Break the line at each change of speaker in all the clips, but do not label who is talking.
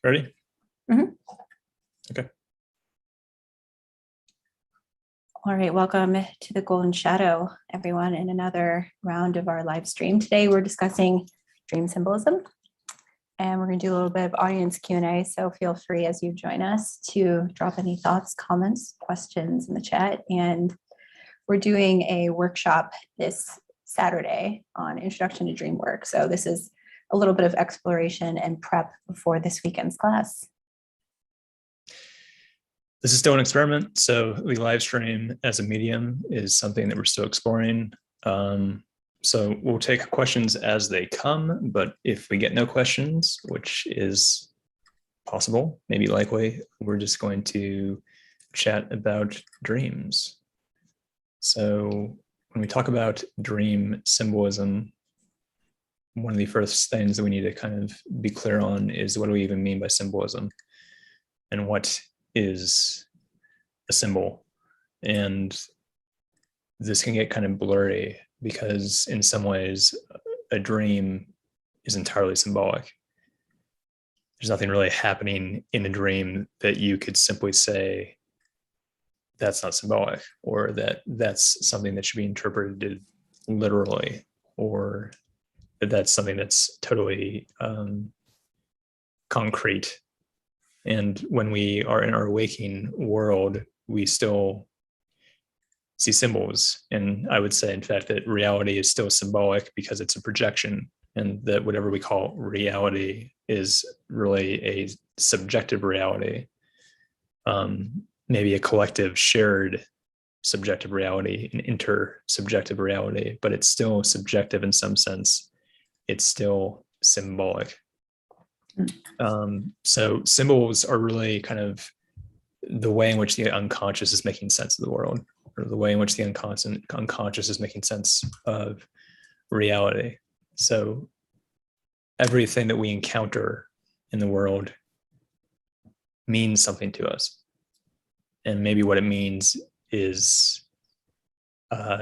Ready?
Mhm.
Okay.
All right, welcome to the Golden Shadow, everyone, in another round of our live stream. Today we're discussing dream symbolism, and we're going to do a little bit of audience Q&A, so feel free as you join us to drop any thoughts, comments, questions in the chat. And we're doing a workshop this Saturday on Introduction to Dream Work, so this is a little bit of exploration and prep before this weekend's class.
This is still an experiment, so the live stream as a medium is something that we're still exploring. So we'll take questions as they come, but if we get no questions, which is possible, maybe likely, we're just going to chat about dreams. So when we talk about dream symbolism, one of the first things that we need to kind of be clear on is, what do we even mean by symbolism? And what is a symbol? And this can get kind of blurry because in some ways a dream is entirely symbolic. There's nothing really happening in a dream that you could simply say that's not symbolic, or that that's something that should be interpreted literally, or that that's something that's totally concrete. And when we are in our waking world, we still see symbols. And I would say, in fact, that reality is still symbolic because it's a projection, and that whatever we call reality is really a subjective reality, maybe a collective shared subjective reality, an intersubjective reality, but it's still subjective in some sense. It's still symbolic. So symbols are really kind of the way in which the unconscious is making sense of the world, or the way in which the unconscious is making sense of reality. So everything that we encounter in the world means something to us. And maybe what it means is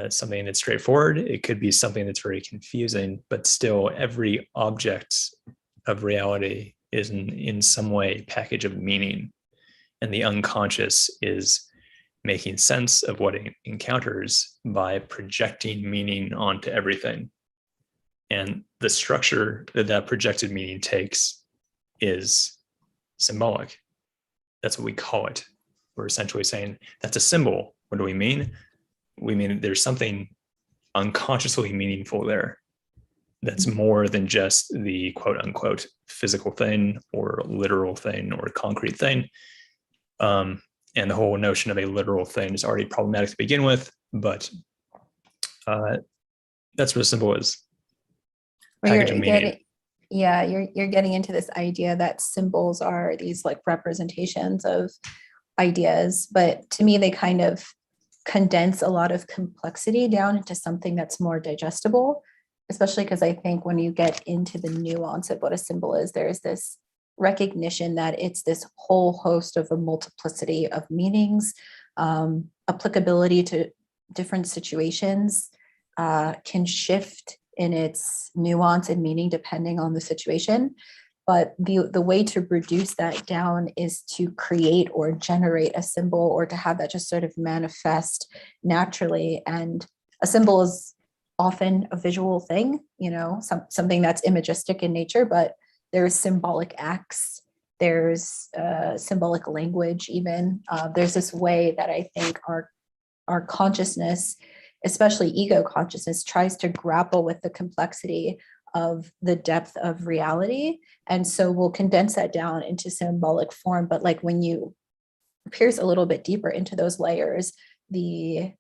something that's straightforward. It could be something that's very confusing, but still every object of reality is in some way a package of meaning. And the unconscious is making sense of what it encounters by projecting meaning onto everything. And the structure that that projected meaning takes is symbolic. That's what we call it. We're essentially saying that's a symbol. What do we mean? We mean there's something unconsciously meaningful there that's more than just the quote unquote physical thing or literal thing or concrete thing. And the whole notion of a literal thing is already problematic to begin with, but that's what a symbol is.
Package of meaning. You're getting into this idea that symbols are these like representations of ideas, but to me they kind of condense a lot of complexity down into something that's more digestible, especially because I think when you get into the nuance of what a symbol is, there's this recognition that it's this whole host of a multiplicity of meanings, applicability to different situations, can shift in its nuance and meaning depending on the situation. But the way to reduce that down is to create or generate a symbol, or to have that just sort of manifest naturally. And a symbol is often a visual thing, something that's imagistic in nature, but there's symbolic acts, there's symbolic language even. There's this way that I think our consciousness, especially ego consciousness, tries to grapple with the complexity of the depth of reality. And so we'll condense that down into symbolic form. But like when you pierce a little bit deeper into those layers, the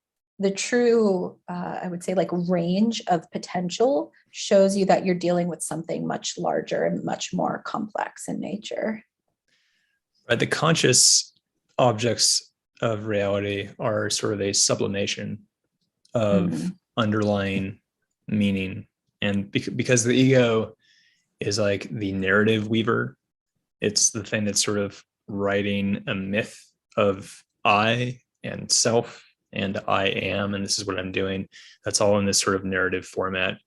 true, I would say, like range of potential shows you that you're dealing with something much larger and much more complex in nature.
Right. The conscious objects of reality are sort of a sublimation of underlying meaning. And because the ego is like the narrative weaver, it's the thing that's sort of writing a myth of I and self and I am, and this is what I'm doing. That's all in this sort of narrative format.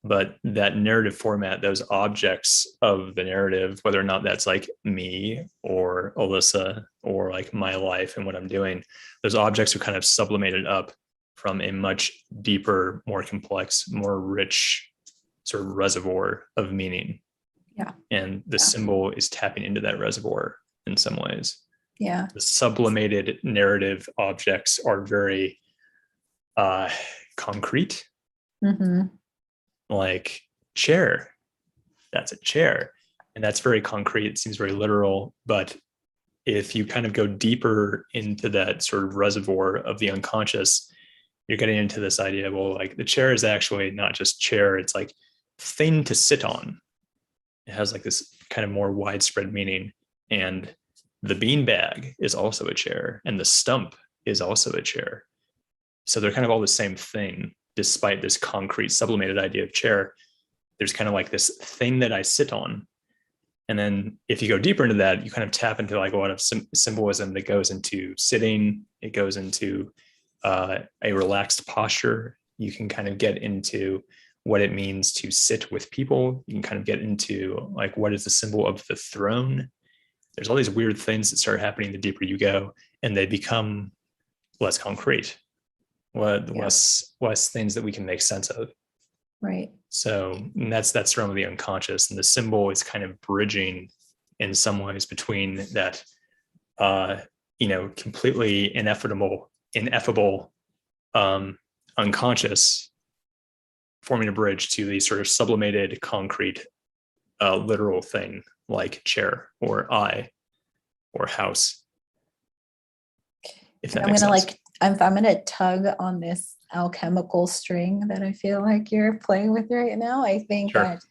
but that narrative format, those objects of the narrative, whether or not that's like me or Alyssa or like my life and what I'm doing, those objects are kind of sublimated up from a much deeper, more complex, more rich sort of reservoir of meaning.
Yeah.
And the symbol is tapping into that reservoir in some ways.
Yeah.
The sublimated narrative objects are very concrete.
Mm-hmm.
Like chair, that's a chair, and that's very concrete. It seems very literal, but if you kind of go deeper into that sort of reservoir of the unconscious, you're getting into this idea, well, like the chair is actually not just chair, it's like thing to sit on. It has like this kind of more widespread meaning. And the beanbag is also a chair, and the stump is also a chair. So they're kind of all the same thing, despite this concrete sublimated idea of chair. There's kind of like this thing that I sit on. And then if you go deeper into that, you kind of tap into like a lot of symbolism that goes into sitting. It goes into a relaxed posture. You can kind of get into what it means to sit with people. You can kind of get into like, what is the symbol of the throne? There's all these weird things that start happening the deeper you go, and they become less concrete, less things that we can make sense of.
Right.
So that's realm of the unconscious, and the symbol is kind of bridging in some ways between that, completely ineffable unconscious, forming a bridge to the sort of sublimated, concrete, literal thing like chair or eye or house. If that makes sense.
I'm gonna tug on this alchemical string that I feel like you're playing with right now. I think that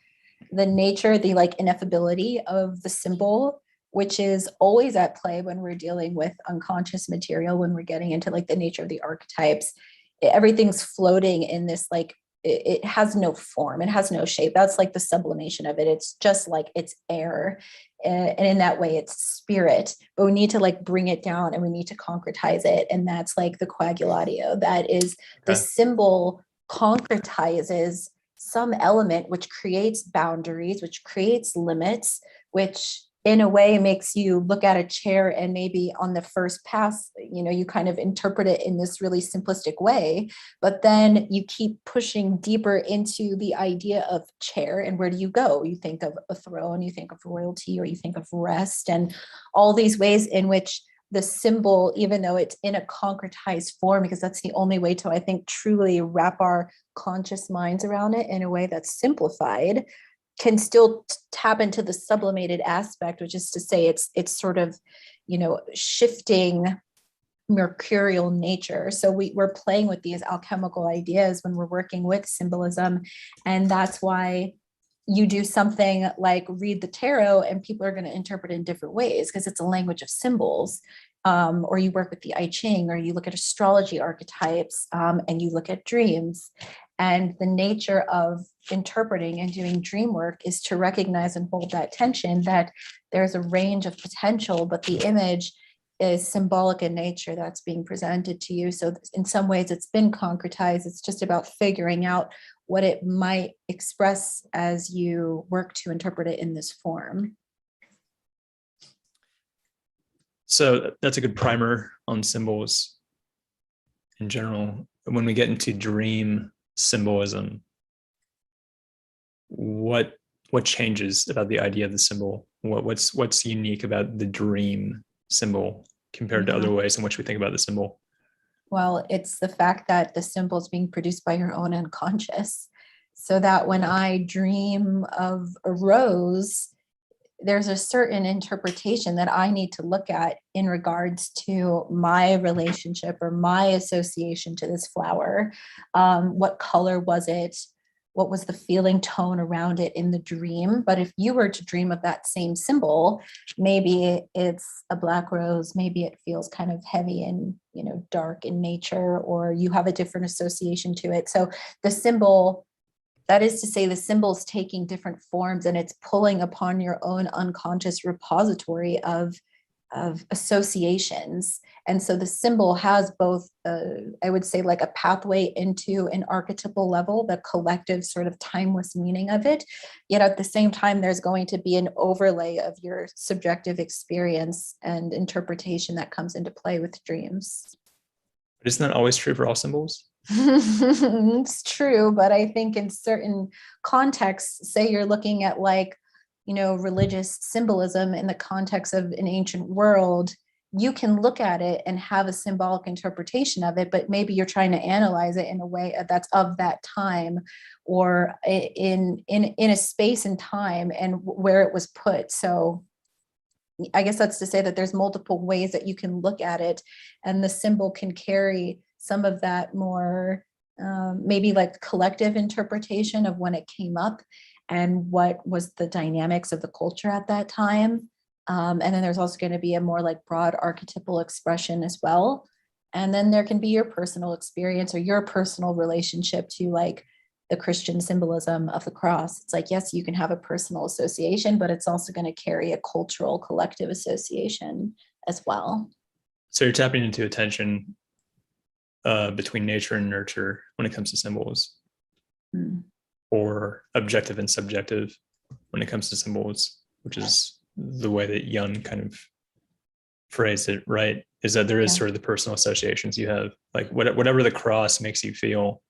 the nature, the like ineffability of the symbol, which is always at play when we're dealing with unconscious material, when we're getting into like the nature of the archetypes, everything's floating in this like, it has no form, it has no shape. That's like the sublimation of it. It's just like it's air. And in that way it's spirit, but we need to like bring it down and we need to concretize it. And that's like the coagulatio. That is the symbol concretizes some element which creates boundaries, which creates limits, which in a way makes you look at a chair and maybe on the first pass, you kind of interpret it in this really simplistic way, but then you keep pushing deeper into the idea of chair. And where do you go? You think of a throne, you think of royalty, or you think of rest, and all these ways in which the symbol, even though it's in a concretized form, because that's the only way to, I think, truly wrap our conscious minds around it in a way that's simplified, can still tap into the sublimated aspect, which is to say it's sort of, shifting mercurial nature. So we're playing with these alchemical ideas when we're working with symbolism. And that's why you do something like read the tarot and people are going to interpret it in different ways because it's a language of symbols. Or you work with the I Ching, or you look at astrology archetypes, and you look at dreams. And the nature of interpreting and doing dream work is to recognize and hold that tension, that there's a range of potential, but the image is symbolic in nature that's being presented to you. So in some ways it's been concretized. It's just about figuring out what it might express as you work to interpret it in this form.
So that's a good primer on symbols in general. When we get into dream symbolism, what changes about the idea of the symbol? What's unique about the dream symbol compared to other ways in which we think about the symbol?
Well, it's the fact that the symbol is being produced by your own unconscious. So that when I dream of a rose, there's a certain interpretation that I need to look at in regards to my relationship or my association to this flower. What color was it? What was the feeling tone around it in the dream? But if you were to dream of that same symbol, maybe it's a black rose, maybe it feels kind of heavy and, dark in nature, or you have a different association to it. So the symbol, that is to say, the symbol's taking different forms and it's pulling upon your own unconscious repository of of associations. And so the symbol has both, I would say, like a pathway into an archetypal level, the collective sort of timeless meaning of it. Yet at the same time, there's going to be an overlay of your subjective experience and interpretation that comes into play with dreams.
But isn't that always true for all symbols?
It's true, but I think in certain contexts, say you're looking at like, religious symbolism in the context of an ancient world, you can look at it and have a symbolic interpretation of it, but maybe you're trying to analyze it in a way that's of that time, or in a space and time and where it was put. So I guess that's to say that there's multiple ways that you can look at it, and the symbol can carry some of that more maybe like collective interpretation of when it came up and what was the dynamics of the culture at that time. And then there's also going to be a more like broad archetypal expression as well. And then there can be your personal experience or your personal relationship to like the Christian symbolism of the cross. It's like, yes, you can have a personal association, but it's also going to carry a cultural collective association as well.
So you're tapping into a tension between nature and nurture when it comes to symbols. Or objective and subjective when it comes to symbols, which is the way that Jung kind of phrased it, right? Is that there is sort of the personal associations you have, like whatever the cross makes you feel.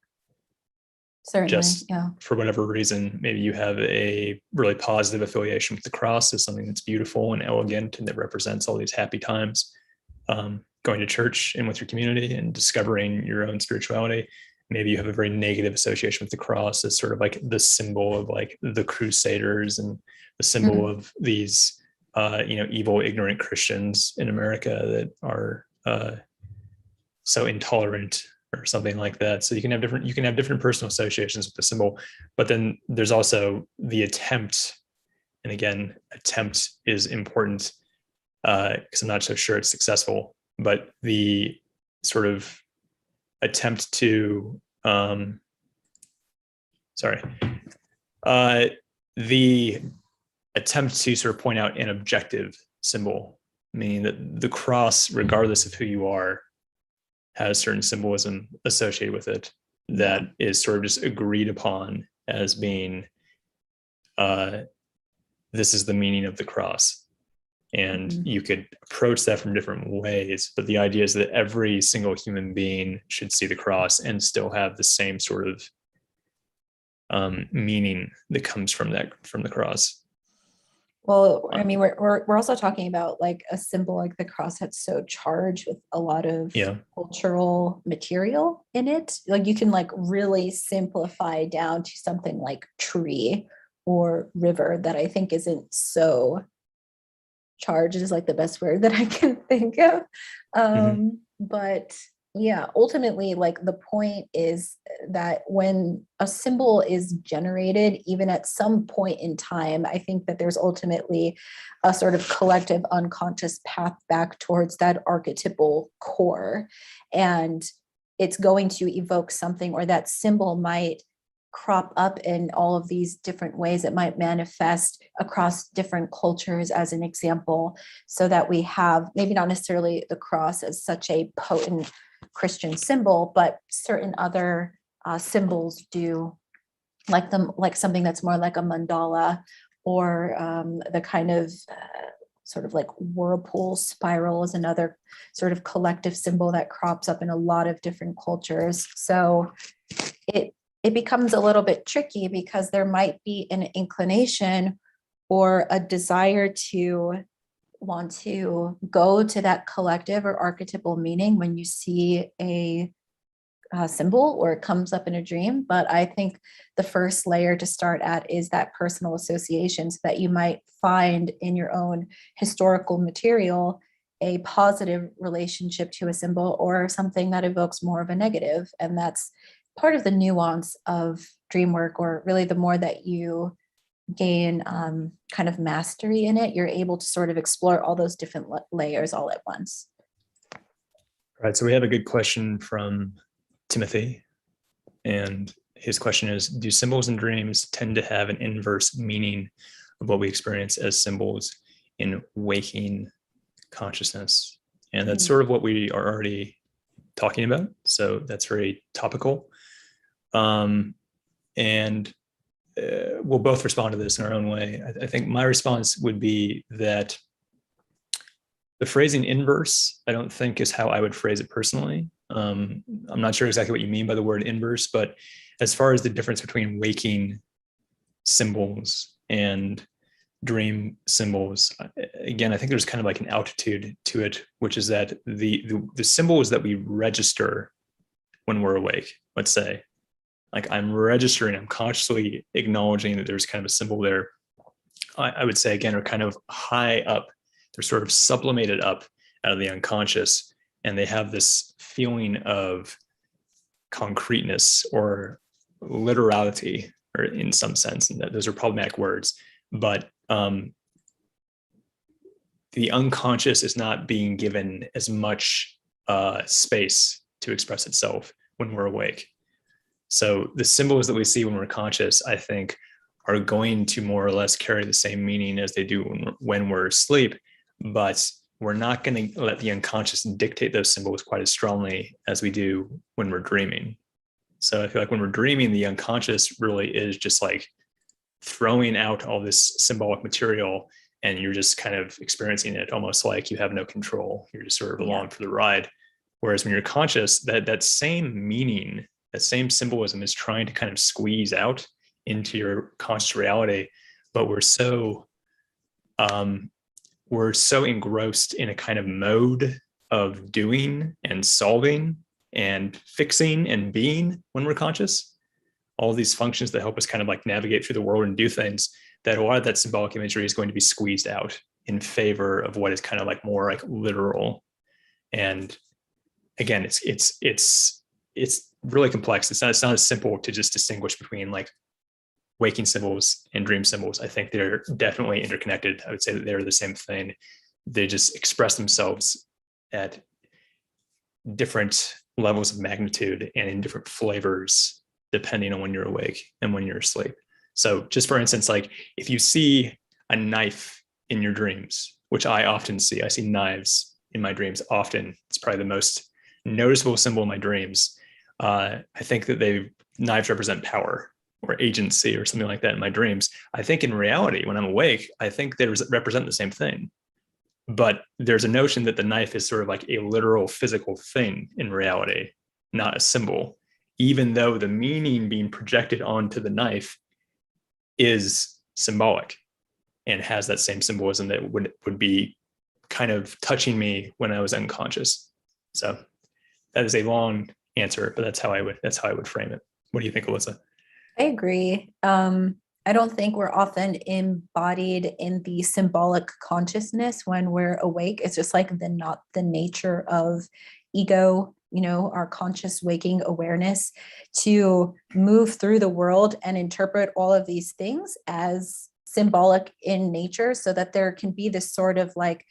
Certainly,
just for whatever reason, maybe you have a really positive affiliation with the cross as something that's beautiful and elegant and that represents all these happy times. Going to church and with your community and discovering your own spirituality. Maybe you have a very negative association with the cross as sort of like the symbol of like the Crusaders and the symbol of these, evil, ignorant Christians in America that are so intolerant or something like that. So you can have different personal associations with the symbol, but then there's also the attempt. And again, attempt is important because I'm not so sure it's successful, but the sort of attempt to the attempt to sort of point out an objective symbol, meaning that the cross, regardless of who you are, has certain symbolism associated with it that is sort of just agreed upon as being this is the meaning of the cross. And you could approach that from different ways, but the idea is that every single human being should see the cross and still have the same sort of meaning that comes from the cross.
Well, I mean, we're also talking about like a symbol like the cross that's so charged with a lot of cultural material in it. Like you can like really simplify down to something like tree or river that I think isn't so charged is like the best word that I can think of. But yeah, ultimately, like the point is that when a symbol is generated, even at some point in time, I think that there's ultimately a sort of collective unconscious path back towards that archetypal core. And it's going to evoke something, or that symbol might crop up in all of these different ways. It might manifest across different cultures, as an example, so that we have maybe not necessarily the cross as such a potent Christian symbol, but certain other symbols do, like something that's more like a mandala, or the kind of sort of like whirlpool spiral is another sort of collective symbol that crops up in a lot of different cultures. So it becomes a little bit tricky because there might be an inclination or a desire to want to go to that collective or archetypal meaning when you see a symbol or it comes up in a dream. But I think the first layer to start at is that personal associations that you might find in your own historical material, a positive relationship to a symbol or something that evokes more of a negative. And that's part of the nuance of dream work, or really the more that you gain kind of mastery in it, you're able to sort of explore all those different layers all at once.
All right, so we have a good question from Timothy, and his question is, do symbols in dreams tend to have an inverse meaning of what we experience as symbols in waking consciousness. And that's sort of what we are already talking about. So that's very topical. And we'll both respond to this in our own way. I think my response would be that the phrasing inverse, I don't think is how I would phrase it personally. I'm not sure exactly what you mean by the word inverse, but as far as the difference between waking symbols and dream symbols, again, I think there's kind of like an altitude to it, which is that the symbols that we register when we're awake, let's say, like I'm registering, I'm consciously acknowledging that there's kind of a symbol there, I would say, again, are kind of high up. They're sort of sublimated up out of the unconscious, and they have this feeling of concreteness or literality, or in some sense, and that those are problematic words, but the unconscious is not being given as much space to express itself when we're awake. So the symbols that we see when we're conscious, I think, are going to more or less carry the same meaning as they do when we're asleep, but we're not going to let the unconscious dictate those symbols quite as strongly as we do when we're dreaming. So I feel like when we're dreaming, the unconscious really is just like throwing out all this symbolic material, and you're just kind of experiencing it almost like you have no control. You're just sort of along for the ride. Whereas when you're conscious, that same meaning, that same symbolism is trying to kind of squeeze out into your conscious reality, but we're so engrossed in a kind of mode of doing and solving and fixing and being when we're conscious, all these functions that help us kind of like navigate through the world and do things, that a lot of that symbolic imagery is going to be squeezed out in favor of what is kind of like more like literal. And again, it's really complex. It's not as simple to just distinguish between like waking symbols and dream symbols. I think they're definitely interconnected. I would say that they're the same thing. They just express themselves at different levels of magnitude and in different flavors, depending on when you're awake and when you're asleep. So just for instance, like if you see a knife in your dreams, which I often see, I see knives in my dreams often. It's probably the most noticeable symbol in my dreams. I think that knives represent power or agency or something like that in my dreams. I think in reality, when I'm awake, I think they represent the same thing. But there's a notion that the knife is sort of like a literal physical thing in reality, not a symbol, even though the meaning being projected onto the knife is symbolic and has that same symbolism that would be kind of touching me when I was unconscious. So that is a long answer, but that's how I would frame it. What do you think, Alyssa?
I agree. I don't think we're often embodied in the symbolic consciousness when we're awake. It's just like not the nature of ego, our conscious waking awareness to move through the world and interpret all of these things as symbolic in nature, so that there can be this sort of like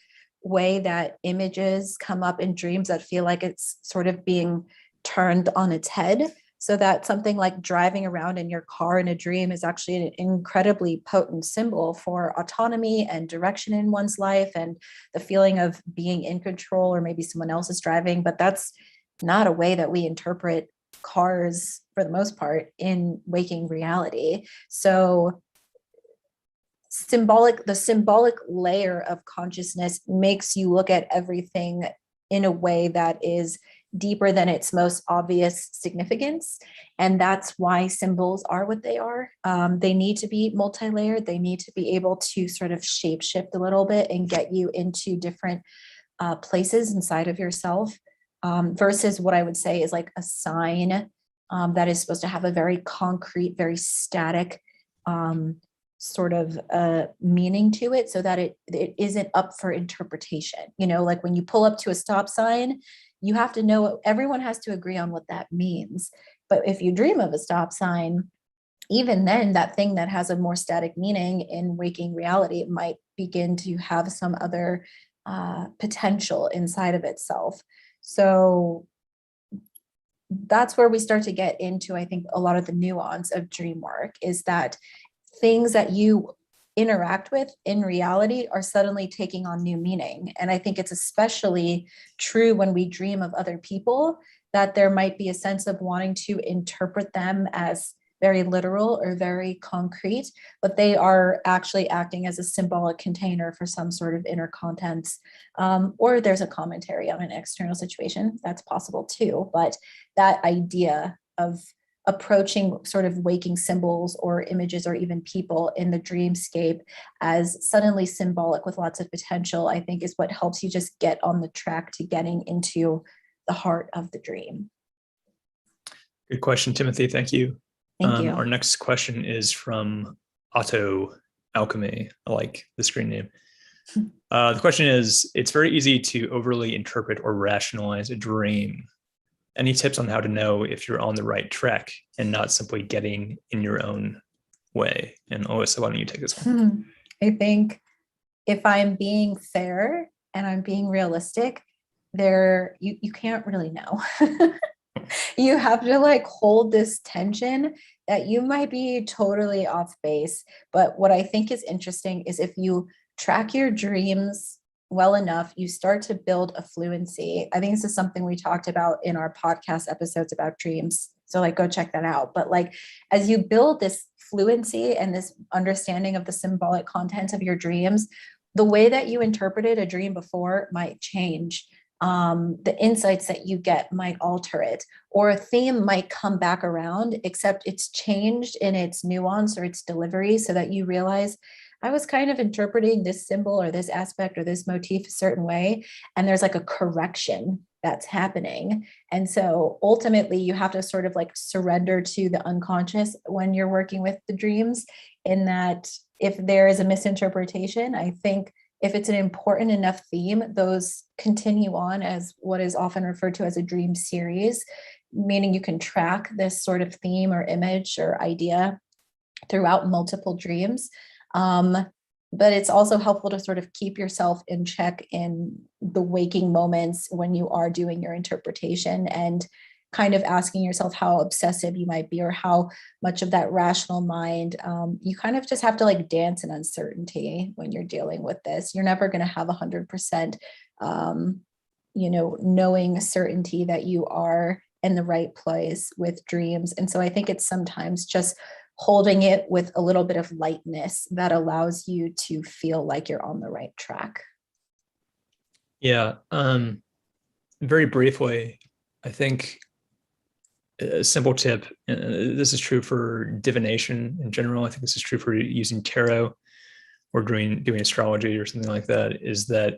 way that images come up in dreams that feel like it's sort of being turned on its head. So that something like driving around in your car in a dream is actually an incredibly potent symbol for autonomy and direction in one's life and the feeling of being in control, or maybe someone else is driving. But that's not a way that we interpret cars for the most part in waking reality. So the symbolic layer of consciousness makes you look at everything in a way that is deeper than its most obvious significance. And that's why symbols are what they are. They need to be multi-layered. They need to be able to sort of shape shift a little bit and get you into different places inside of yourself, versus what I would say is like a sign that is supposed to have a very concrete, very static sort of meaning to it, so that it isn't up for interpretation. Like when you pull up to a stop sign, you have to know, everyone has to agree on what that means. But if you dream of a stop sign, even then, that thing that has a more static meaning in waking reality, it might begin to have some other potential inside of itself. So that's where we start to get into, I think, a lot of the nuance of dream work, is that things that you interact with in reality are suddenly taking on new meaning. And I think it's especially true when we dream of other people, that there might be a sense of wanting to interpret them as very literal or very concrete, but they are actually acting as a symbolic container for some sort of inner contents. Or there's a commentary on an external situation. That's possible too. But that idea of approaching sort of waking symbols or images or even people in the dreamscape as suddenly symbolic with lots of potential, I think is what helps you just get on the track to getting into the heart of the dream.
Good question, Timothy. Thank you.
Thank you.
Our next question is from Otto Alchemy. I like the screen name. The question is, it's very easy to overly interpret or rationalize a dream. Any tips on how to know if you're on the right track and not simply getting in your own way? And Alyssa, why don't you take this one?
I think if I'm being fair and I'm being realistic, you can't really know. You have to like hold this tension that you might be totally off base. But what I think is interesting is if you track your dreams well enough, you start to build a fluency. I think this is something we talked about in our podcast episodes about dreams. So like, go check that out. But like, as you build this fluency and this understanding of the symbolic content of your dreams, the way that you interpreted a dream before might change. The insights that you get might alter it, or a theme might come back around, except it's changed in its nuance or its delivery so that you realize I was kind of interpreting this symbol or this aspect or this motif a certain way, and there's like a correction that's happening. And so ultimately you have to sort of like surrender to the unconscious when you're working with the dreams, in that if there is a misinterpretation, I think if it's an important enough theme, those continue on as what is often referred to as a dream series, meaning you can track this sort of theme or image or idea throughout multiple dreams. But it's also helpful to sort of keep yourself in check in the waking moments when you are doing your interpretation, and kind of asking yourself how obsessive you might be or how much of that rational mind. You kind of just have to like dance in uncertainty when you're dealing with this. You're never going to have 100%, knowing certainty that you are in the right place with dreams. And so I think it's sometimes just holding it with a little bit of lightness that allows you to feel like you're on the right track.
Yeah. Very briefly, I think a simple tip, this is true for divination in general, I think this is true for using tarot or doing astrology or something like that, is that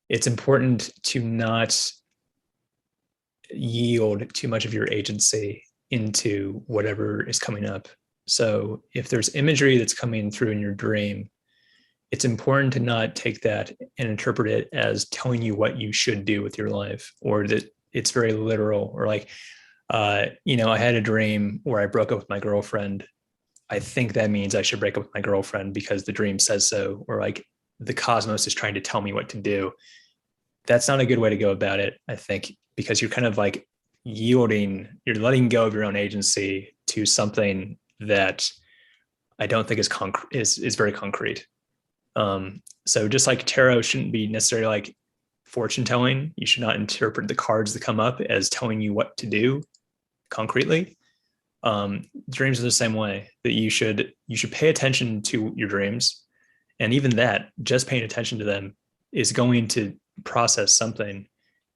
it's important to not yield too much of your agency into whatever is coming up. So if there's imagery that's coming through in your dream, it's important to not take that and interpret it as telling you what you should do with your life, or that it's very literal, or like, I had a dream where I broke up with my girlfriend. I think that means I should break up with my girlfriend because the dream says so, or like the cosmos is trying to tell me what to do. That's not a good way to go about it, I think, because you're kind of like you're letting go of your own agency to something that I don't think is very concrete. So just like tarot shouldn't be necessarily like fortune telling, you should not interpret the cards that come up as telling you what to do concretely. Dreams are the same way, that you should pay attention to your dreams, and even that, just paying attention to them is going to process something.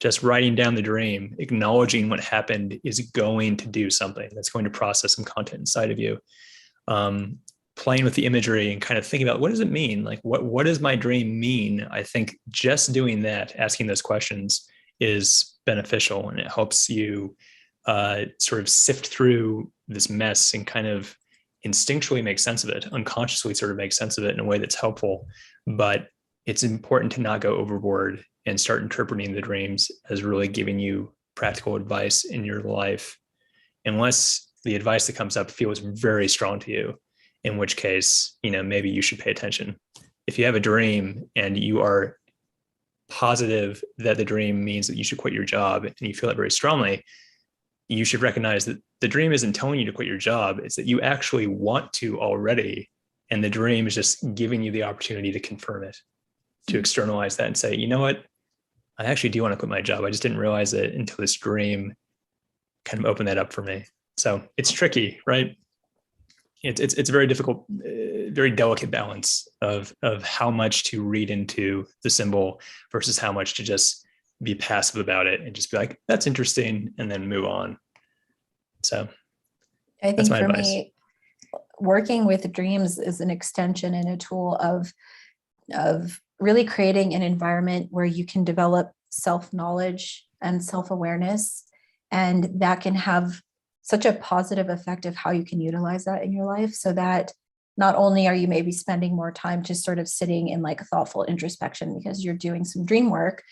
Just writing down the dream, acknowledging what happened, is going to do something that's going to process some content inside of you. Playing with the imagery and kind of thinking about, what does it mean? Like, what does my dream mean? I think just doing that, asking those questions, is beneficial, and it helps you sort of sift through this mess and kind of instinctually make sense of it, unconsciously sort of make sense of it in a way that's helpful. But it's important to not go overboard and start interpreting the dreams as really giving you practical advice in your life, unless the advice that comes up feels very strong to you, in which case, maybe you should pay attention. If you have a dream and you are positive that the dream means that you should quit your job, and you feel it very strongly, you should recognize that the dream isn't telling you to quit your job. It's that you actually want to already, And the dream is just giving you the opportunity to confirm it, to externalize that and say, you know what, I actually do want to quit my job. I just didn't realize it until this dream kind of opened that up for me. So it's tricky, right? It's a very difficult, very delicate balance of how much to read into the symbol versus how much to just be passive about it and just be like, that's interesting, and then move on. So
I think for advice. Me, working with dreams is an extension and a tool of really creating an environment where you can develop self-knowledge and self-awareness. And that can have such a positive effect of how you can utilize that in your life, so that not only are you maybe spending more time just sort of sitting in like thoughtful introspection because you're doing some dream work,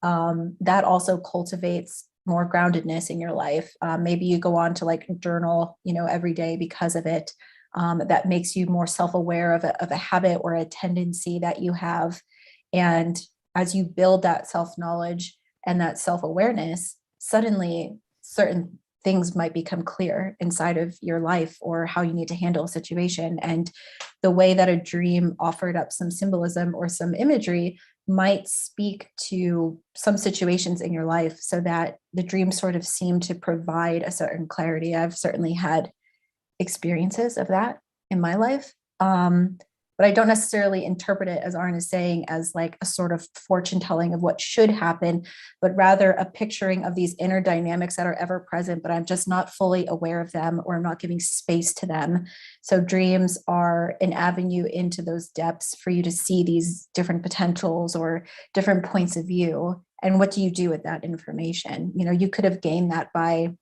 that also cultivates more groundedness in your life. Maybe you go on to like journal, every day because of it. That makes you more self-aware of a habit or a tendency that you have. And as you build that self-knowledge and that self-awareness, suddenly certain things might become clear inside of your life, or how you need to handle a situation. And the way that a dream offered up some symbolism or some imagery might speak to some situations in your life, so that the dream sort of seemed to provide a certain clarity. I've certainly had experiences of that in my life. But I don't necessarily interpret it, as Arran is saying, as like a sort of fortune telling of what should happen, but rather a picturing of these inner dynamics that are ever present, but I'm just not fully aware of them, or I'm not giving space to them. So dreams are an avenue into those depths for you to see these different potentials or different points of view. And what do you do with that information? You could have gained that by,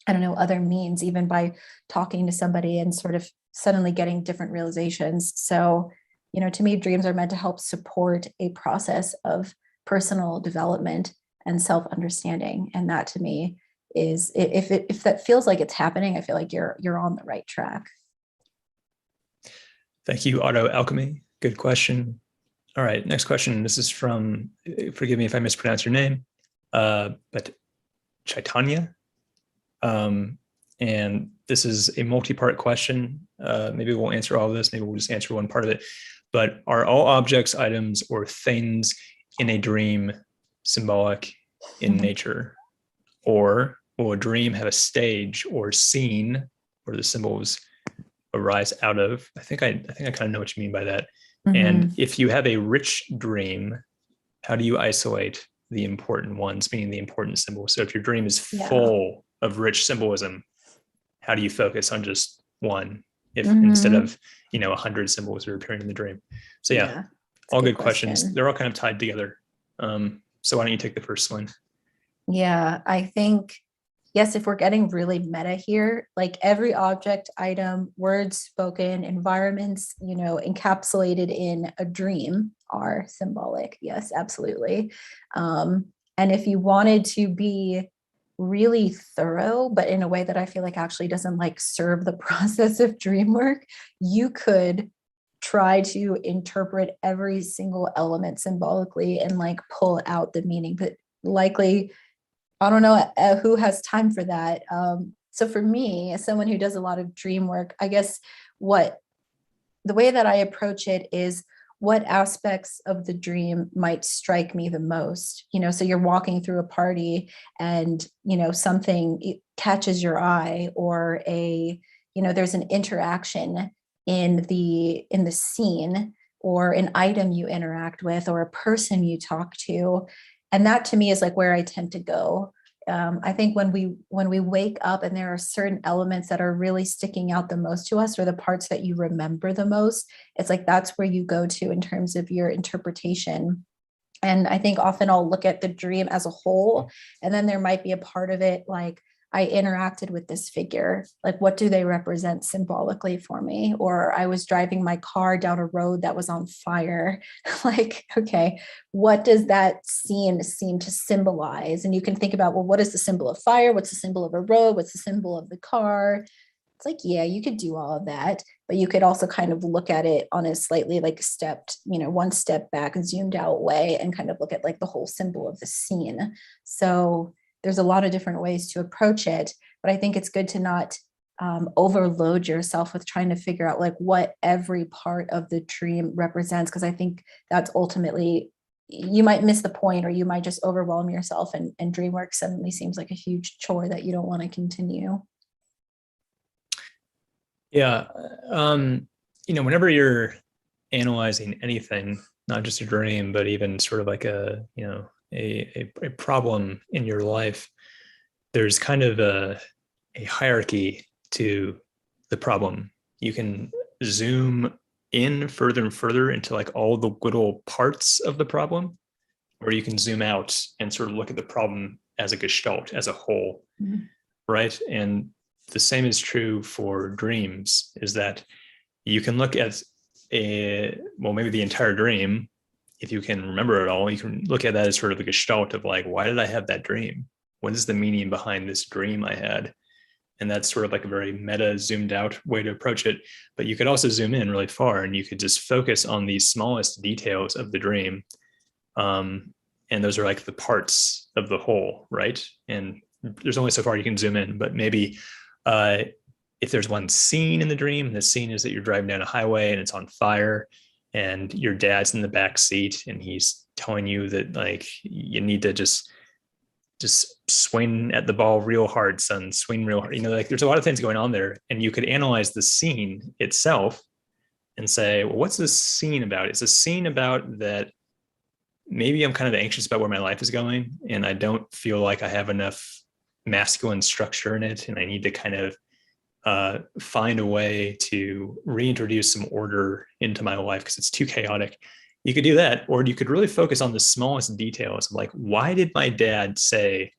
I don't know, other means, even by talking to somebody and sort of suddenly getting different realizations. So, to me, dreams are meant to help support a process of personal development and self-understanding. And that to me is, if that feels like it's happening, I feel like you're on the right track.
Thank you, Auto Alchemy. Good question. All right, next question. This is from, forgive me if I mispronounce your name, but Chaitanya. And this is a multi-part question. Maybe we'll answer all of this. Maybe we'll just answer one part of it. But are all objects, items, or things in a dream symbolic in nature? Or will a dream have a stage or scene where the symbols arise out of? I think I kind of know what you mean by that. Mm-hmm. And if you have a rich dream, how do you isolate the important ones, meaning the important symbols? So if your dream is full of rich symbolism, how do you focus on just one if instead of 100 symbols are appearing in the dream? So all good questions. They're all kind of tied together. So why don't you take the first one?
Yeah, I think, yes, if we're getting really meta here, like every object, item, words spoken, environments, encapsulated in a dream are symbolic. Yes, absolutely. And if you wanted to be really thorough, but in a way that I feel like actually doesn't like serve the process of dream work, you could try to interpret every single element symbolically and like pull out the meaning, but likely, I don't know who has time for that. So for me, as someone who does a lot of dream work, I guess the way that I approach it is, what aspects of the dream might strike me the most? So you're walking through a party and, something catches your eye, or there's an interaction in the scene, or an item you interact with, or a person you talk to. And that to me is like where I tend to go. I think when we wake up and there are certain elements that are really sticking out the most to us, or the parts that you remember the most, it's like that's where you go to in terms of your interpretation. And I think often I'll look at the dream as a whole, and then there might be a part of it like, I interacted with this figure, like what do they represent symbolically for me? Or I was driving my car down a road that was on fire. Like, okay, what does that scene seem to symbolize? And you can think about, well, what is the symbol of fire? What's the symbol of a road? What's the symbol of the car? It's like, yeah, you could do all of that, but you could also kind of look at it on a slightly like stepped, one step back, zoomed out way, and kind of look at like the whole symbol of the scene. So there's a lot of different ways to approach it, but I think it's good to not overload yourself with trying to figure out like what every part of the dream represents, because I think that's ultimately, you might miss the point, or you might just overwhelm yourself, and dream work suddenly seems like a huge chore that you don't want to continue.
Yeah. Whenever you're analyzing anything, not just a dream, but even sort of like a problem in your life, there's kind of a hierarchy to the problem. You can zoom in further and further into like all the little parts of the problem, or you can zoom out and sort of look at the problem as a gestalt, as a whole, right? And the same is true for dreams, is that you can look at maybe the entire dream. If you can remember it all, you can look at that as sort of a gestalt of like, why did I have that dream? What is the meaning behind this dream I had? And that's sort of like a very meta, zoomed out way to approach it. But you could also zoom in really far, and you could just focus on the smallest details of the dream. And those are like the parts of the whole, right? And there's only so far you can zoom in, but maybe if there's one scene in the dream, the scene is that you're driving down a highway and it's on fire, and your dad's in the back seat, and he's telling you that like you need to just swing at the ball real hard, son, swing real hard. Like there's a lot of things going on there, and you could analyze the scene itself and say, well, what's this scene about? It's a scene about that maybe I'm kind of anxious about where my life is going, and I don't feel like I have enough masculine structure in it, and I need to kind of find a way to reintroduce some order into my life because it's too chaotic. You could do that, or you could really focus on the smallest details of like, why did my dad say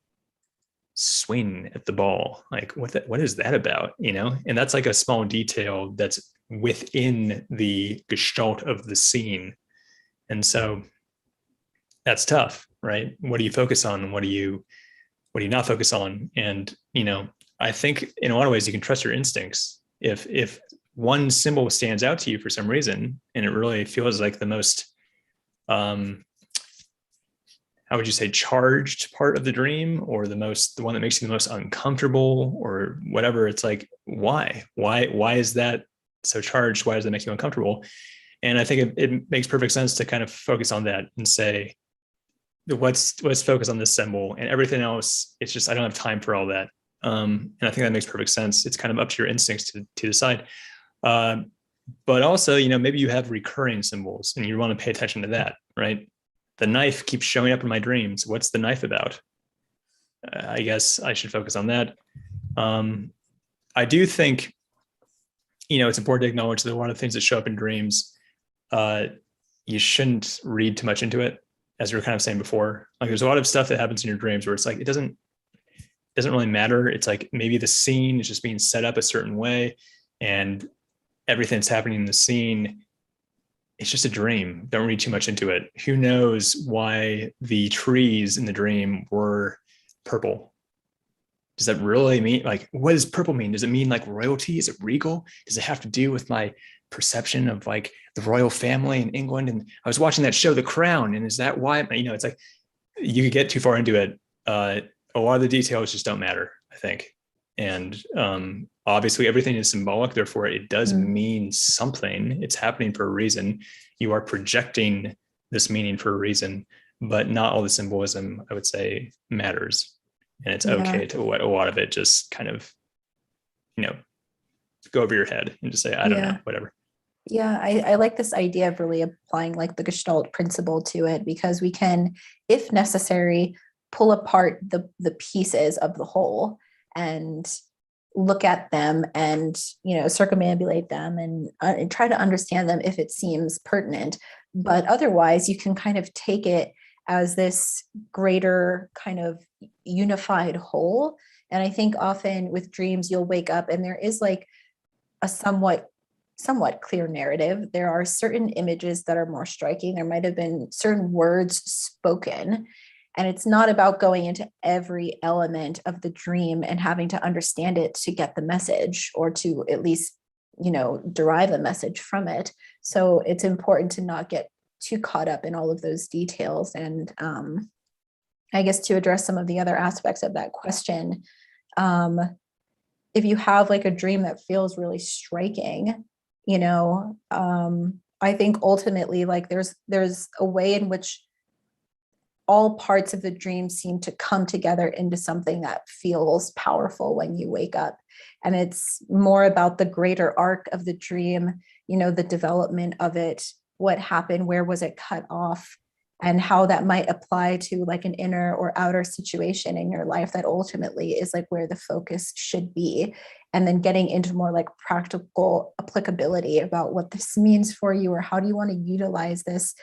swing at the ball? Like, what is that about? And that's like a small detail that's within the gestalt of the scene. And so that's tough, right? What do you focus on? What do you not focus on? And, I think in a lot of ways you can trust your instincts. If one symbol stands out to you for some reason, and it really feels like the most, how would you say, charged part of the dream, or the one that makes you the most uncomfortable, or whatever, it's like, why is that so charged? Why does that make you uncomfortable? And I think it makes perfect sense to kind of focus on that and say, let's focus on this symbol, and everything else, it's just, I don't have time for all that. And I think that makes perfect sense. It's kind of up to your instincts to decide. But also, maybe you have recurring symbols and you want to pay attention to that, right? The knife keeps showing up in my dreams. What's the knife about? I guess I should focus on that. I do think, it's important to acknowledge that a lot of things that show up in dreams, you shouldn't read too much into it, as we were kind of saying before. Like there's a lot of stuff that happens in your dreams where it's like, it doesn't really matter. It's like maybe the scene is just being set up a certain way, and everything that's happening in the scene, it's just a dream. Don't read too much into it. Who knows why the trees in the dream were purple? Does that really mean, like, what does purple mean? Does it mean like royalty? Is it regal? Does it have to do with my perception of like the royal family in England? And I was watching that show, The Crown, and is that why? It's like you could get too far into it. A lot of the details just don't matter, I think. And obviously everything is symbolic, therefore it does mean something. It's happening for a reason. You are projecting this meaning for a reason, but not all the symbolism, I would say, matters. And it's okay to let a lot of it just kind of, go over your head and just say, I don't know, whatever.
Yeah, I like this idea of really applying like the Gestalt principle to it, because we can, if necessary, pull apart the pieces of the whole and look at them and, circumambulate them and try to understand them if it seems pertinent. But otherwise, you can kind of take it as this greater kind of unified whole. And I think often with dreams, you'll wake up and there is like a somewhat clear narrative. There are certain images that are more striking. There might have been certain words spoken. And it's not about going into every element of the dream and having to understand it to get the message, or to at least, derive a message from it. So it's important to not get too caught up in all of those details. And I guess to address some of the other aspects of that question, if you have like a dream that feels really striking, I think ultimately like there's a way in which all parts of the dream seem to come together into something that feels powerful when you wake up. And it's more about the greater arc of the dream, the development of it, what happened, where was it cut off, and how that might apply to like an inner or outer situation in your life that ultimately is like where the focus should be. And then getting into more like practical applicability about what this means for you, or how do you want to utilize this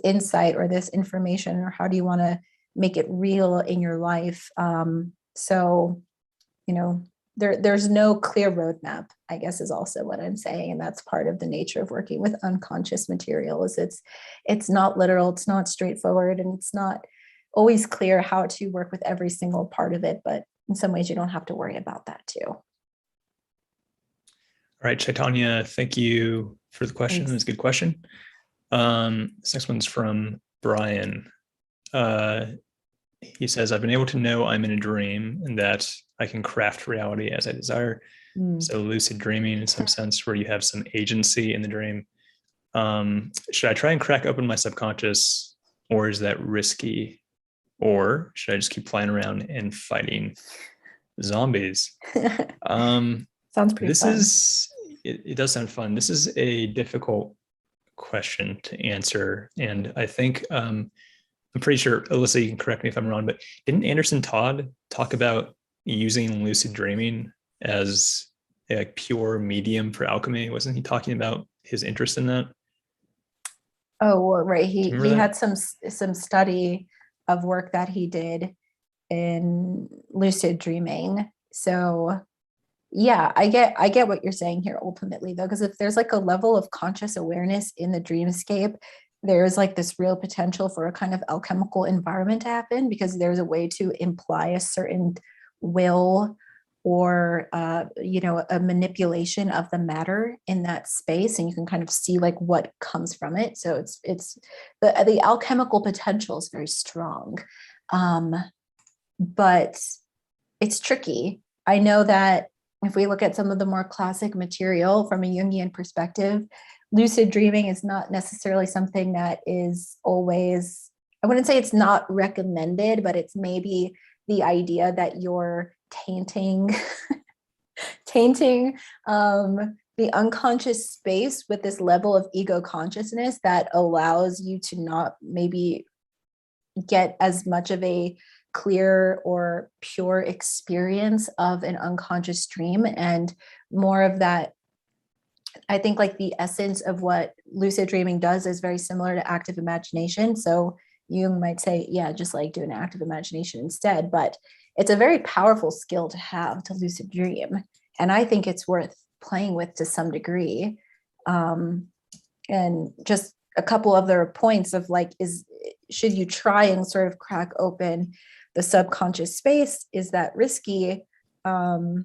insight or this information, or how do you want to make it real in your life. So, there's no clear roadmap, I guess, is also what I'm saying. And that's part of the nature of working with unconscious material, is it's not literal, it's not straightforward, and it's not always clear how to work with every single part of it. But in some ways you don't have to worry about that too.
All right, Chaitanya, thank you for the question. It's a good question. This next one's from Brian. He says, I've been able to know I'm in a dream and that I can craft reality as I desire. So lucid dreaming in some sense, where you have some agency in the dream. Should I try and crack open my subconscious, or is that risky? Or should I just keep flying around and fighting zombies?
Sounds pretty fun.
It does sound fun. This is a difficult question to answer. And I think I'm pretty sure, Alyssa, you can correct me if I'm wrong, but didn't Anderson Todd talk about using lucid dreaming as a pure medium for alchemy? Wasn't he talking about his interest in that?
Oh, well, right. He had some study of work that he did in lucid dreaming. So yeah, I get what you're saying here ultimately, though, because if there's like a level of conscious awareness in the dreamscape, there's like this real potential for a kind of alchemical environment to happen, because there's a way to imply a certain will or a manipulation of the matter in that space, and you can kind of see like what comes from it. So it's the alchemical potential is very strong, but it's tricky. I know that if we look at some of the more classic material from a Jungian perspective, lucid dreaming is not necessarily something that is always, I wouldn't say it's not recommended, but it's maybe the idea that you're tainting the unconscious space with this level of ego consciousness that allows you to not maybe get as much of a clear or pure experience of an unconscious dream, and more of that. I think like the essence of what lucid dreaming does is very similar to active imagination. So Jung might say, yeah, just like do an active imagination instead, but it's a very powerful skill to have, to lucid dream. And I think it's worth playing with to some degree. And just a couple other points of like, should you try and sort of crack open the subconscious space? Is that risky? Well,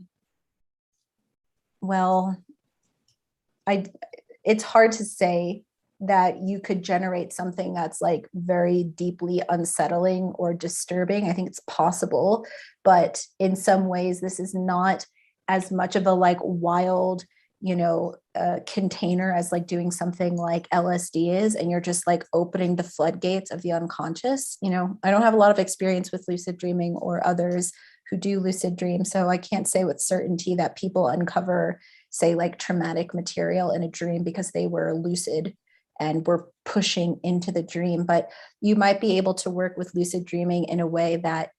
it's hard to say that you could generate something that's like very deeply unsettling or disturbing. I think it's possible, but in some ways this is not as much of a like wild, container as like doing something like LSD is, and you're just like opening the floodgates of the unconscious. I don't have a lot of experience with lucid dreaming or others who do lucid dream, so I can't say with certainty that people uncover, say, like traumatic material in a dream because they were lucid and were pushing into the dream. But you might be able to work with lucid dreaming in a way that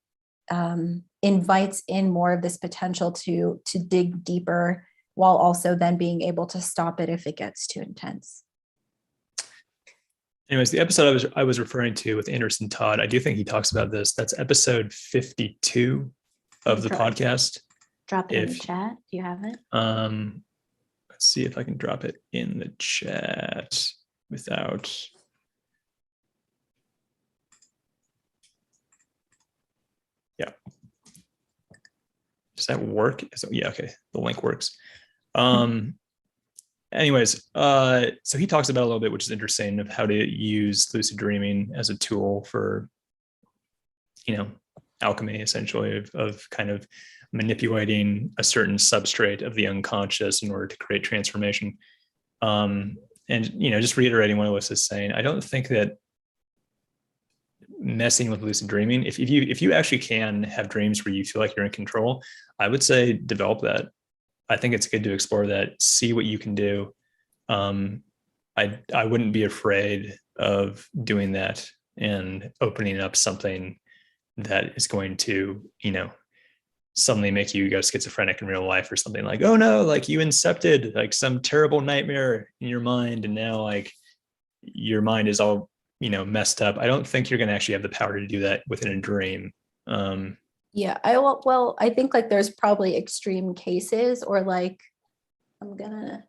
invites in more of this potential to dig deeper, while also then being able to stop it if it gets too intense.
Anyways, the episode I was referring to with Anderson Todd, I do think he talks about this. That's episode 52 of the podcast.
Drop it in the chat. Do you have it?
Let's see if I can drop it in the chat without. Yeah. Does that work? Yeah, okay. The link works. Anyways, so he talks about a little bit, which is interesting, of how to use lucid dreaming as a tool for, alchemy, essentially, of kind of manipulating a certain substrate of the unconscious in order to create transformation. And just reiterating what Alyssa is saying, I don't think that messing with lucid dreaming, if you actually can have dreams where you feel like you're in control, I would say develop that. I think it's good to explore that, see what you can do. I wouldn't be afraid of doing that and opening up something that is going to, suddenly make you go schizophrenic in real life or something, like, oh no, like you incepted like some terrible nightmare in your mind. And now like your mind is all, messed up. I don't think you're going to actually have the power to do that within a dream.
Yeah, I think like there's probably extreme cases, or like, I'm gonna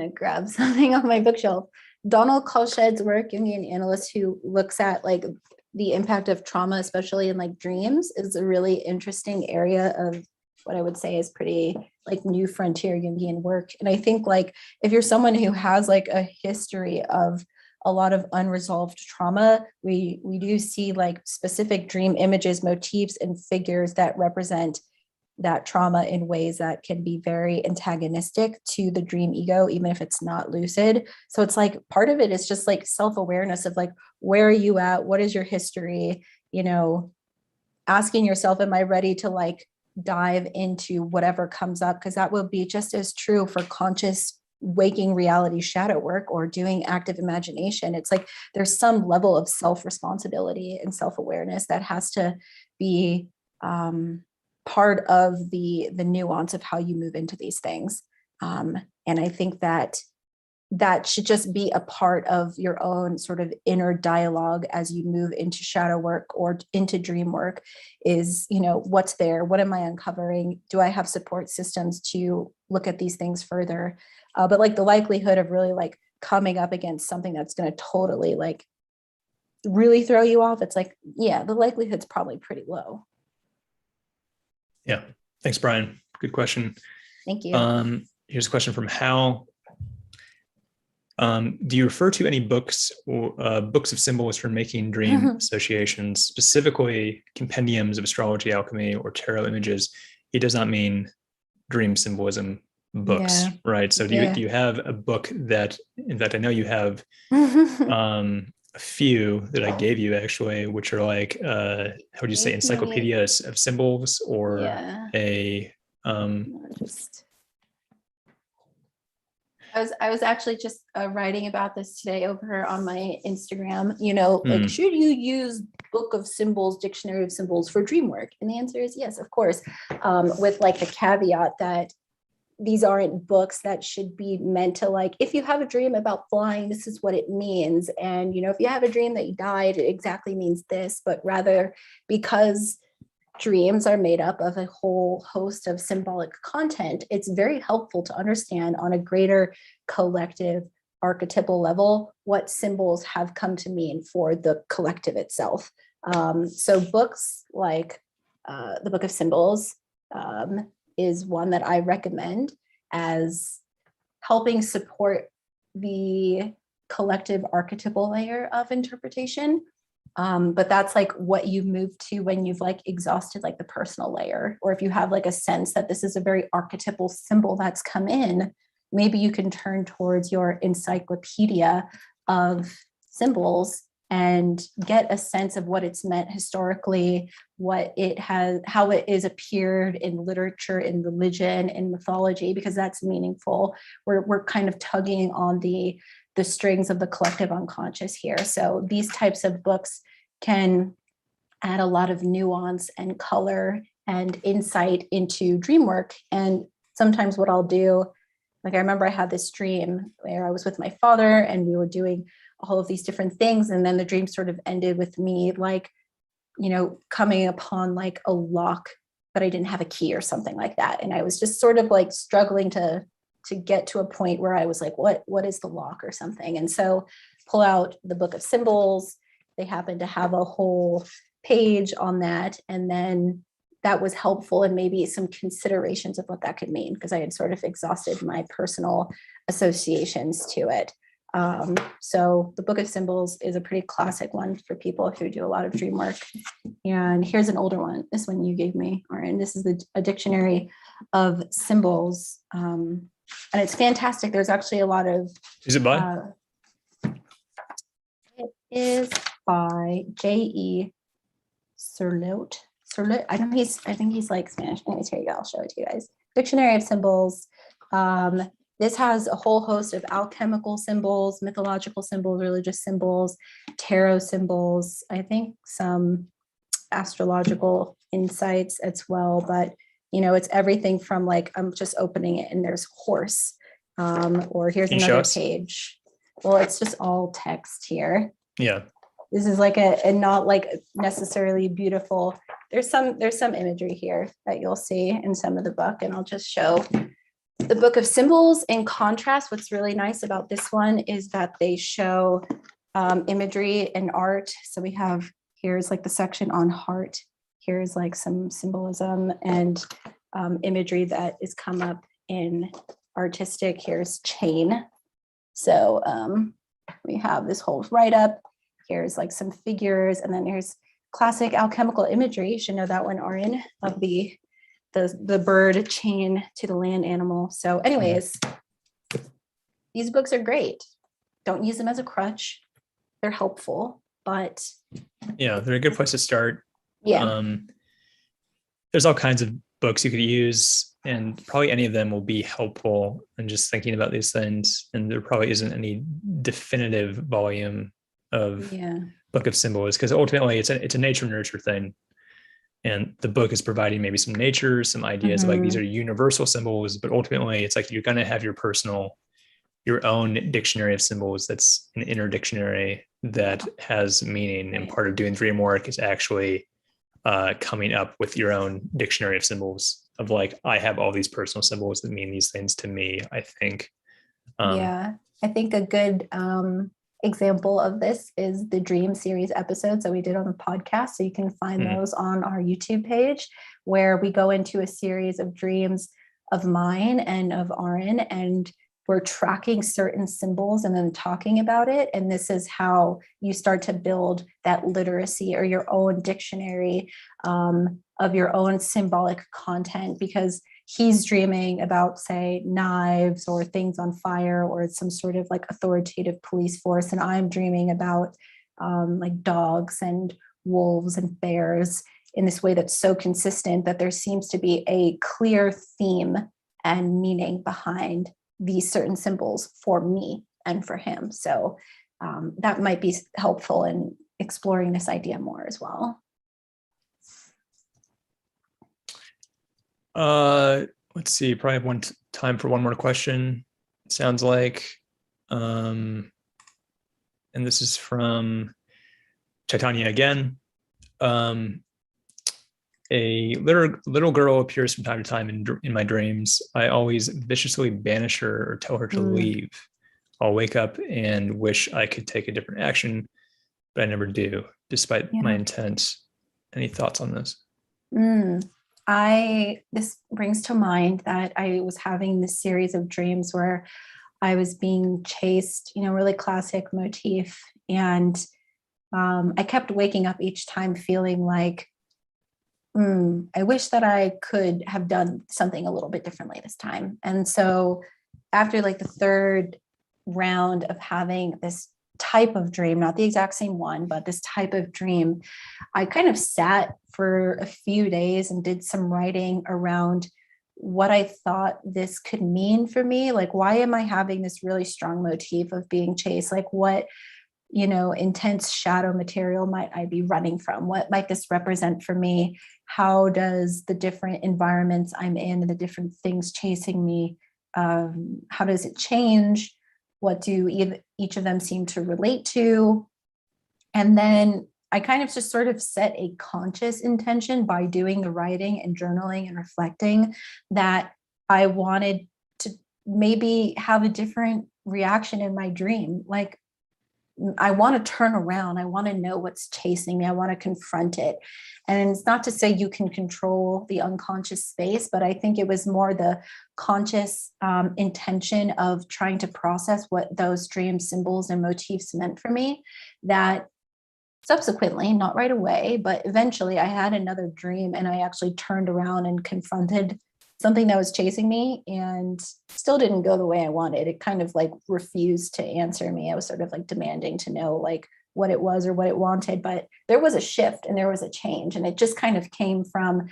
grab something off my bookshelf. Donald Kalshed's work, Jungian analyst who looks at like the impact of trauma, especially in like dreams, is a really interesting area of what I would say is pretty like new frontier Jungian work. And I think like if you're someone who has like a history of a lot of unresolved trauma, we do see like specific dream images, motifs, and figures that represent that trauma in ways that can be very antagonistic to the dream ego, even if it's not lucid. So it's like part of it is just like self-awareness of like, where are you at? What is your history? Asking yourself, am I ready to like dive into whatever comes up? Because that will be just as true for conscious waking reality shadow work or doing active imagination. It's like there's some level of self-responsibility and self-awareness that has to be part of the nuance of how you move into these things. And I think that should just be a part of your own sort of inner dialogue as you move into shadow work or into dream work is, what's there? What am I uncovering? Do I have support systems to look at these things further? But like the likelihood of really like coming up against something that's going to totally like really throw you off, it's like, yeah, the likelihood's probably pretty low.
Yeah. Thanks, Brian. Good question.
Thank you.
Here's a question from Hal. Do you refer to any books or books of symbols for making dream associations, specifically compendiums of astrology, alchemy, or tarot images? He does not mean dream symbolism books, right? So do you have a book that, in fact, I know you have a few that I gave you actually, which are like, how would you say, encyclopedias of symbols, or a
I was actually just writing about this today over on my Instagram, like, should you use book of symbols, dictionary of symbols for dream work? And the answer is yes, of course, with like the caveat that these aren't books that should be meant to like, if you have a dream about flying, this is what it means. And, if you have a dream that you died, it exactly means this, but rather because dreams are made up of a whole host of symbolic content, it's very helpful to understand on a greater collective archetypal level what symbols have come to mean for the collective itself. So books like the Book of Symbols is one that I recommend as helping support the collective archetypal layer of interpretation. But that's like what you move to when you've like exhausted like the personal layer, or if you have like a sense that this is a very archetypal symbol that's come in, maybe you can turn towards your encyclopedia of symbols and get a sense of what it's meant historically, what it has, how it is appeared in literature, in religion, in mythology, because that's meaningful. We're kind of tugging on the strings of the collective unconscious here. So these types of books can add a lot of nuance and color and insight into dream work. And sometimes what I'll do, like I remember I had this dream where I was with my father and we were doing all of these different things. And then the dream sort of ended with me like, coming upon like a lock, but I didn't have a key or something like that. And I was just sort of like struggling to get to a point where I was like, what is the lock or something? And so pull out the Book of Symbols. They happen to have a whole page on that. And then that was helpful and maybe some considerations of what that could mean, because I had sort of exhausted my personal associations to it. So the Book of Symbols is a pretty classic one for people who do a lot of dream work. And here's an older one. This one you gave me, Arran. This is a dictionary of symbols. And it's fantastic. There's actually a lot of...
Is it by?
It is by J.E. Serlote. I think he's like Spanish. Anyways, here you go. I'll show it to you guys. Dictionary of Symbols. This has a whole host of alchemical symbols, mythological symbols, religious symbols, tarot symbols, I think some astrological insights as well. But, it's everything from like, I'm just opening it and there's horse, or here's another page. Well, it's just all text here.
Yeah.
This is like a not like necessarily beautiful. There's some imagery here that you'll see in some of the book, and I'll just show the Book of Symbols. In contrast, what's really nice about this one is that they show imagery and art. So here's like the section on heart. Here's like some symbolism and imagery that is come up in artistic. Here's chain. So we have this whole write-up. Here's like some figures, and then here's classic alchemical imagery. You should know that one, Arran, of the bird chain to the land animal. So anyways, these books are great. Don't use them as a crutch. They're helpful, but
yeah, they're a good place to start.
Yeah.
There's all kinds of books you could use, and probably any of them will be helpful in just thinking about these things. And there probably isn't any definitive volume of Book of Symbols, because ultimately it's a nature nurture thing. And the book is providing maybe some nature, some ideas of like, these are universal symbols, but ultimately it's like, you're going to have your own dictionary of symbols. That's an inner dictionary that has meaning. And part of doing dream work is actually coming up with your own dictionary of symbols of like, I have all these personal symbols that mean these things to me, I think.
I think a good example of this is the dream series episodes that we did on the podcast. So you can find those on our YouTube page, where we go into a series of dreams of mine and of Arran, and we're tracking certain symbols and then talking about it. And this is how you start to build that literacy or your own dictionary of your own symbolic content, because he's dreaming about, say, knives or things on fire or some sort of like authoritative police force. And I'm dreaming about like dogs and wolves and bears in this way that's so consistent that there seems to be a clear theme and meaning behind these certain symbols for me and for him. So that might be helpful in exploring this idea more as well.
Let's see, probably have time for one more question, it sounds like. And this is from Chaitanya again. A little girl appears from time to time in my dreams. I always viciously banish her or tell her to leave. I'll wake up and wish I could take a different action, but I never do, despite my intent. Any thoughts on this?
This brings to mind that I was having this series of dreams where I was being chased, really classic motif. And I kept waking up each time feeling like, I wish that I could have done something a little bit differently this time. And so after like the third round of having this type of dream, not the exact same one, but this type of dream, I kind of sat for a few days and did some writing around what I thought this could mean for me. Like, why am I having this really strong motif of being chased? Like, what, intense shadow material might I be running from? What might this represent for me? How does the different environments I'm in and the different things chasing me, how does it change? What do each of them seem to relate to? And then I kind of just sort of set a conscious intention by doing the writing and journaling and reflecting that I wanted to maybe have a different reaction in my dream. Like, I want to turn around. I want to know what's chasing me. I want to confront it. And it's not to say you can control the unconscious space, but I think it was more the conscious intention of trying to process what those dream symbols and motifs meant for me, that subsequently, not right away, but eventually I had another dream and I actually turned around and confronted something that was chasing me and still didn't go the way I wanted. It kind of like refused to answer me. I was sort of like demanding to know like what it was or what it wanted, but there was a shift and there was a change. And it just kind of came from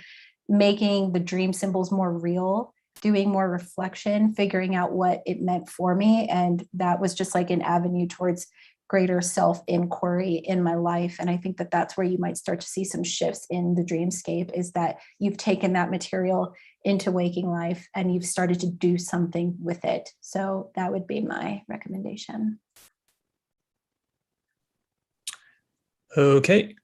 making the dream symbols more real, doing more reflection, figuring out what it meant for me. And that was just like an avenue towards greater self-inquiry in my life. And I think that that's where you might start to see some shifts in the dreamscape, is that you've taken that material into waking life and you've started to do something with it. So that would be my recommendation.
Okay.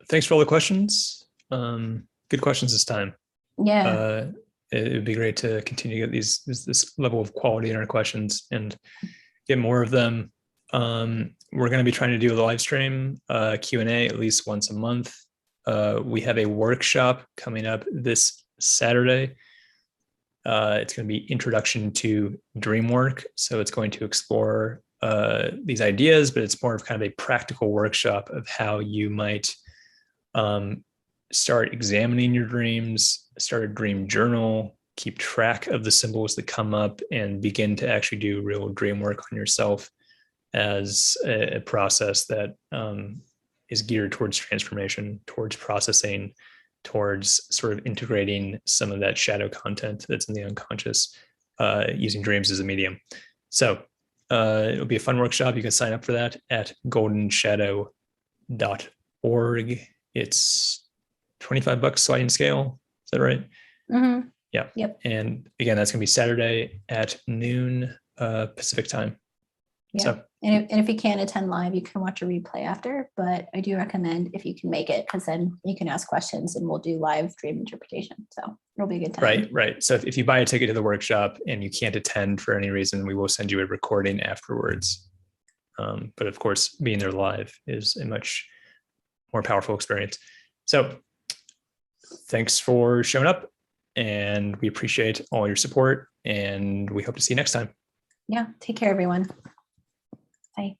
Thanks for all the questions. Good questions this time.
Yeah.
It would be great to continue to get this level of quality in our questions and get more of them. We're going to be trying to do a live stream Q&A at least once a month. We have a workshop coming up this Saturday. It's going to be Introduction to Dream Work. So it's going to explore these ideas, but it's more of kind of a practical workshop of how you might start examining your dreams, start a dream journal, keep track of the symbols that come up, and begin to actually do real dream work on yourself as a process that is geared towards transformation, towards processing, towards sort of integrating some of that shadow content that's in the unconscious, using dreams as a medium. So it'll be a fun workshop. You can sign up for that at goldenshadow.org. It's $25 sliding scale. Is that right?
Mm-hmm.
Yeah.
Yep.
And again, that's going to be Saturday at noon Pacific time.
Yeah.
So,
and if you can't attend live, you can watch a replay after, but I do recommend if you can make it, because then you can ask questions and we'll do live dream interpretation. So it'll be a good time.
Right. So if you buy a ticket to the workshop and you can't attend for any reason, we will send you a recording afterwards. But of course, being there live is a much more powerful experience. So thanks for showing up, and we appreciate all your support, and we hope to see you next time.
Yeah. Take care, everyone. Bye.